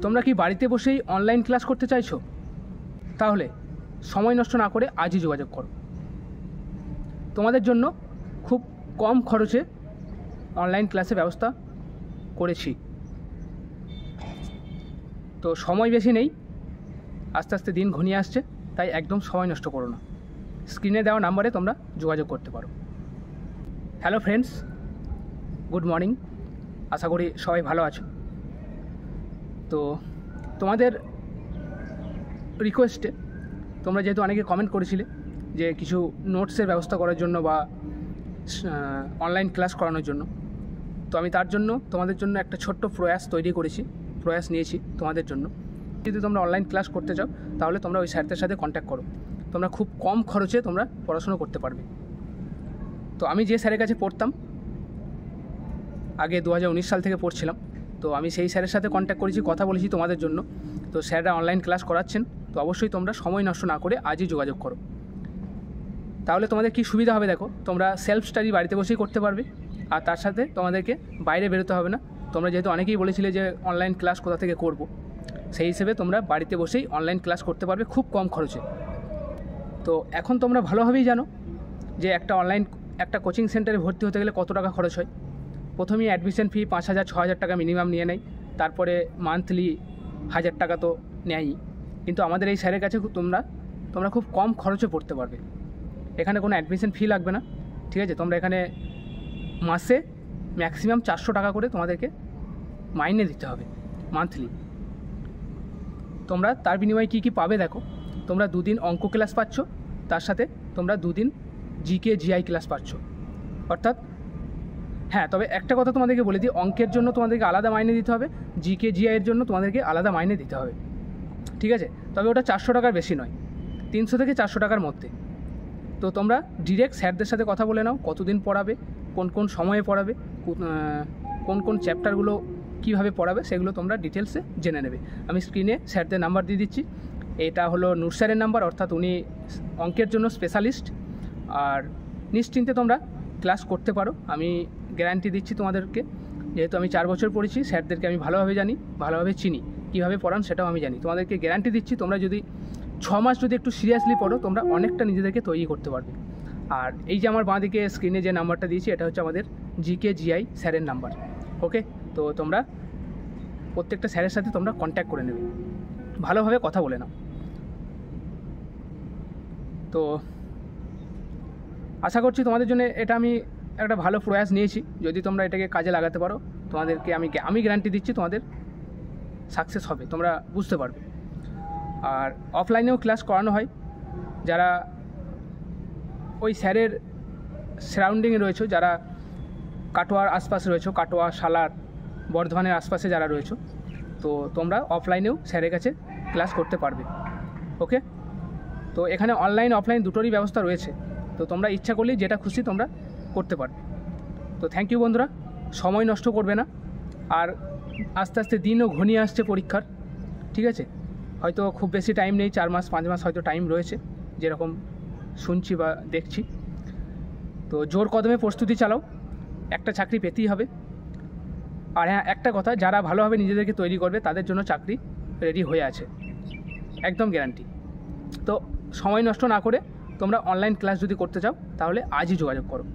তোমরা কি বাড়িতে বসেই অনলাইন ক্লাস করতে চাইছো? তাহলে সময় নষ্ট না করে আজই যোগাযোগ করো। তোমাদের জন্য খুব কম খরচে অনলাইন ক্লাসের ব্যবস্থা করেছি। তো সময় বেশি নেই, আস্তে আস্তে দিন ঘনিয়ে আসছে, তাই একদম সময় নষ্ট করো না। স্ক্রিনে দেওয়া নাম্বারে তোমরা যোগাযোগ করতে পারো। Hello friends, good morning. আশা করি সবাই ভালো আছো। তো তোমাদের রিকোয়েস্টে তোমরা যেহেতু অনেকে কমেন্ট করেছিলে যে কিছু নোটসের ব্যবস্থা করার জন্য বা অনলাইন ক্লাস করানোর জন্য, তো আমি তার জন্য তোমাদের জন্য একটা ছোট্ট প্রয়াস নিয়েছি তোমাদের জন্য। যদি তোমরা অনলাইন ক্লাস করতে চাও তাহলে তোমরা ওই স্যারদের সাথে কন্ট্যাক্ট করো। তোমরা খুব কম খরচে তোমরা পড়াশুনো করতে পারবে। তো আমি যে স্যারের কাছে পড়তাম, আগে 2019 সাল থেকে পড়ছিলাম, তো আমি সেই স্যারের সাথে কন্ট্যাক্ট করেছি, কথা বলেছি তোমাদের জন্য। তো স্যাররা অনলাইন ক্লাস করাচ্ছেন, তো অবশ্যই তোমরা সময় নষ্ট না করে আজই যোগাযোগ করো। তাহলে তোমাদের কি সুবিধা হবে দেখো, তোমরা সেলফ স্টাডি বাড়িতে বসেই করতে পারবে, আর তার সাথে তোমাদেরকে বাইরে বেরোতে হবে না। তোমরা যেহেতু অনেকেই বলেছিলে যে অনলাইন ক্লাস কোথা থেকে করব, সেই হিসেবে তোমরা বাড়িতে বসেই অনলাইন ক্লাস করতে পারবে খুব কম খরচে। তো এখন তোমরা ভালোভাবেই জানো যে একটা কোচিং সেন্টারে ভর্তি হতে গেলে কত টাকা খরচ হয়। প্রথমেই অ্যাডমিশন ফি 5,000-6,000 টাকা মিনিমাম নিয়ে নেয়, তারপরে মান্থলি 1,000 টাকা তো নেয়ই। কিন্তু আমাদের এই স্যারের কাছে তোমরা খুব কম খরচে পড়তে পারবে। এখানে কোনো অ্যাডমিশন ফি লাগবে না, ঠিক আছে? তোমরা এখানে মাসে ম্যাক্সিমাম 400 টাকা করে তোমাদেরকে মাইনে দিতে হবে মান্থলি। তোমরা তার বিনিময়ে কী পাবে দেখো, তোমরা 2 দিন অঙ্ক ক্লাস পাচ্ছ, তার সাথে তোমরা 2 দিন জিকে জিআই ক্লাস পাচ্ছ। অর্থাৎ হ্যাঁ, তবে একটা কথা তোমাদেরকে বলে দিই, অঙ্কের জন্য তোমাদেরকে আলাদা মাইনে দিতে হবে, জিকে জিআইয়ের জন্য তোমাদেরকে আলাদা মাইনে দিতে হবে, ঠিক আছে? তবে ওটা 400 টাকার বেশি নয়, 300 থেকে 400 টাকার মধ্যে। তো তোমরা ডিরেক্ট স্যারদের সাথে কথা বলে নাও, কতদিন পড়াবে, কোন কোন সময়ে পড়াবে, কোন কোন চ্যাপ্টারগুলো কীভাবে পড়াবে, সেগুলো তোমরা ডিটেলসে জেনে নেবে। আমি স্ক্রিনে স্যারদের নাম্বার দিয়ে দিচ্ছি। এটা হলো নূর স্যারের নাম্বার, অর্থাৎ উনি অঙ্কের জন্য স্পেশালিস্ট। আর নিশ্চিন্তে তোমরা ক্লাস করতে পারো, আমি গ্যারান্টি দিচ্ছি তোমাদেরকে। যেহেতু আমি 4 বছর পড়েছি, স্যারদেরকে আমি ভালোভাবে জানি, ভালোভাবে চিনি, কীভাবে পড়ান সেটাও আমি জানি। তোমাদেরকে গ্যারান্টি দিচ্ছি, তোমরা যদি 6 মাস যদি একটু সিরিয়াসলি পড়ো, তোমরা অনেকটা নিজেদেরকে তৈরি করতে পারবে। আর এই যে আমার বাঁদিকে স্ক্রিনে যে নাম্বারটা দিয়েছি, এটা হচ্ছে আমাদের জিকে জিআই স্যারের নাম্বার। ওকে, তো তোমরা প্রত্যেকটা স্যারের সাথে তোমরা কন্ট্যাক্ট করে নেবে, ভালোভাবে কথা বলে নাও। তো আশা করছি তোমাদের জন্য এটা আমি একটা ভালো প্রয়াস নিয়েছি। যদি তোমরা এটাকে কাজে লাগাতে পারো, তোমাদেরকে আমি গ্যারান্টি দিচ্ছি তোমাদের সাকসেস হবে, তোমরা বুঝতে পারবে। আর অফলাইনেও ক্লাস করানো হয়, যারা ওই স্যারের সারাউন্ডিংয়ে রয়েছে, যারা কাটোয়ার আশপাশে রয়েছে, কাটোয়া, সালার, বর্ধমানের আশপাশে যারা রয়েছে, তো তোমরা অফলাইনেও স্যারের কাছে ক্লাস করতে পারবে। ওকে, তো এখানে অনলাইন অফলাইন দুটোরই ব্যবস্থা রয়েছে। তো তোমরা ইচ্ছা করলেই যেটা খুশি তোমরা করতে পারবে। তো থ্যাংক ইউ বন্ধুরা, সময় নষ্ট করবে না। আর আস্তে আস্তে দিনও ঘনিয়ে আসছে পরীক্ষার, ঠিক আছে? হয়তো খুব বেশি টাইম নেই, 4 মাস 5 মাস হয়তো টাইম রয়েছে, যেরকম শুনছি বা দেখছি। তো জোর কদমে প্রস্তুতি চালাও, একটা চাকরি পেতেই হবে। আর হ্যাঁ, একটা কথা, যারা ভালোভাবে নিজেদেরকে তৈরি করবে তাদের জন্য চাকরি রেডি হয়ে আছে, একদম গ্যারান্টি। তো সময় নষ্ট না করে তোমরা অনলাইন ক্লাস যদি করতে চাও তাহলে আজই যোগাযোগ করো।